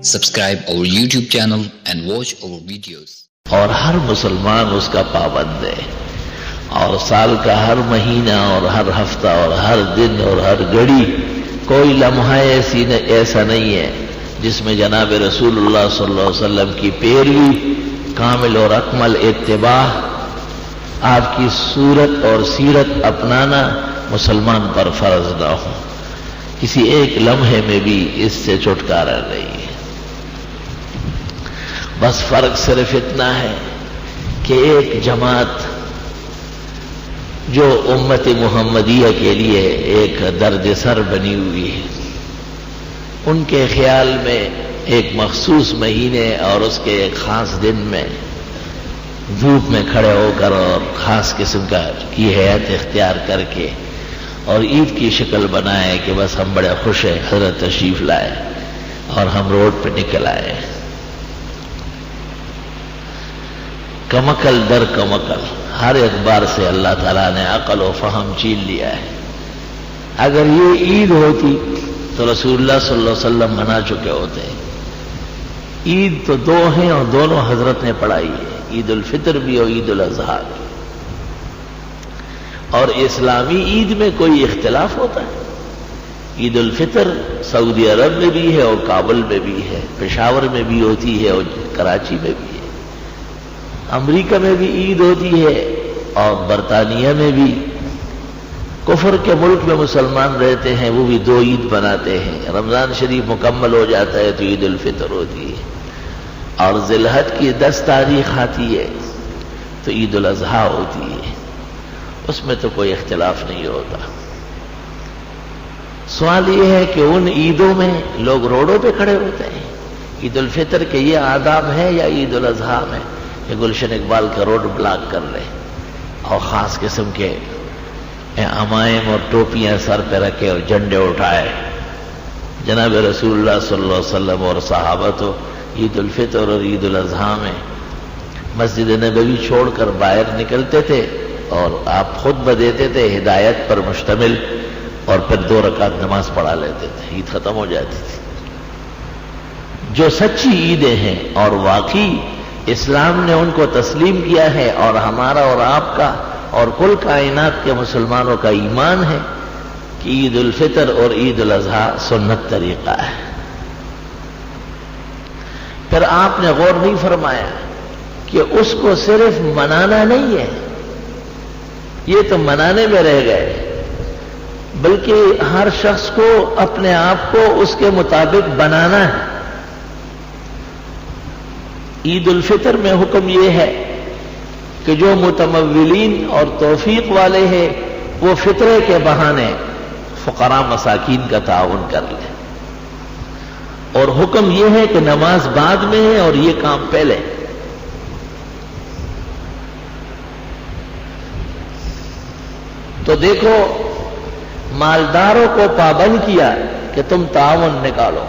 Subscribe our YouTube channel and watch our videos. اور ہر مسلمان اس کا پابند ہے، اور سال کا ہر مہینہ اور ہر ہفتہ اور ہر دن اور ہر گھڑی کوئی لمحہ ایسا نہیں ہے جس میں جناب رسول اللہ صلی اللہ علیہ وسلم کی پیروی، کامل اور اکمل اتباع، آپ کی صورت اور سیرت اپنانا مسلمان پر فرض نہ ہو۔ کسی ایک لمحے میں بھی اس سے چھٹکارا نہیں ہے۔ بس فرق صرف اتنا ہے کہ ایک جماعت جو امت محمدیہ کے لیے ایک درد سر بنی ہوئی ہے، ان کے خیال میں ایک مخصوص مہینے اور اس کے ایک خاص دن میں دھوپ میں کھڑے ہو کر اور خاص قسم کی حیات اختیار کر کے اور عید کی شکل بنائے کہ بس ہم بڑے خوش ہیں، حضرت تشریف لائے اور ہم روڈ پہ نکل آئے۔ کمکل در کمکل ہر اعتبار سے اللہ تعالیٰ نے عقل و فہم چھین لیا ہے۔ اگر یہ عید ہوتی تو رسول اللہ صلی اللہ علیہ وسلم منا چکے ہوتے ہیں۔ عید تو دو ہیں اور دونوں حضرت نے پڑھائی ہے، عید الفطر بھی اور عید الاضحیٰ بھی۔ اور اسلامی عید میں کوئی اختلاف ہوتا ہے؟ عید الفطر سعودی عرب میں بھی ہے اور کابل میں بھی ہے، پشاور میں بھی ہوتی ہے اور کراچی میں بھی ہے، امریکہ میں بھی عید ہوتی ہے اور برطانیہ میں بھی۔ کفر کے ملک میں مسلمان رہتے ہیں، وہ بھی دو عید مناتے ہیں۔ رمضان شریف مکمل ہو جاتا ہے تو عید الفطر ہوتی ہے، اور ذی الحج کی 10 تاریخ آتی ہے تو عید الاضحیٰ ہوتی ہے۔ اس میں تو کوئی اختلاف نہیں ہوتا۔ سوال یہ ہے کہ ان عیدوں میں لوگ روڈوں پہ کھڑے ہوتے ہیں۔ عید الفطر کے یہ آداب ہے یا عید الاضحیٰ میں کہ گلشن اقبال کا روڈ بلاک کر لے اور خاص قسم کے عمائم اور ٹوپیاں سر پہ رکھے اور جھنڈے اٹھائے؟ جناب رسول اللہ صلی اللہ علیہ وسلم اور صحابہ تو عید الفطر اور عید الاضحیٰ میں مسجد نبوی چھوڑ کر باہر نکلتے تھے اور آپ خطبہ دیتے تھے ہدایت پر مشتمل، اور پھر 2 رکعت نماز پڑھا لیتے تھے، عید ختم ہو جاتی تھی۔ جو سچی عیدیں ہیں اور واقعی اسلام نے ان کو تسلیم کیا ہے، اور ہمارا اور آپ کا اور کل کائنات کے مسلمانوں کا ایمان ہے کہ عید الفطر اور عید الاضحیٰ سنت طریقہ ہے۔ پھر آپ نے غور نہیں فرمایا کہ اس کو صرف منانا نہیں ہے، یہ تو منانے میں رہ گئے، بلکہ ہر شخص کو اپنے آپ کو اس کے مطابق بنانا ہے۔ عید الفطر میں حکم یہ ہے کہ جو متمولین اور توفیق والے ہیں وہ فطرے کے بہانے فقراء مساکین کا تعاون کر لیں، اور حکم یہ ہے کہ نماز بعد میں ہے اور یہ کام پہلے۔ تو دیکھو، مالداروں کو پابند کیا کہ تم تعاون نکالو،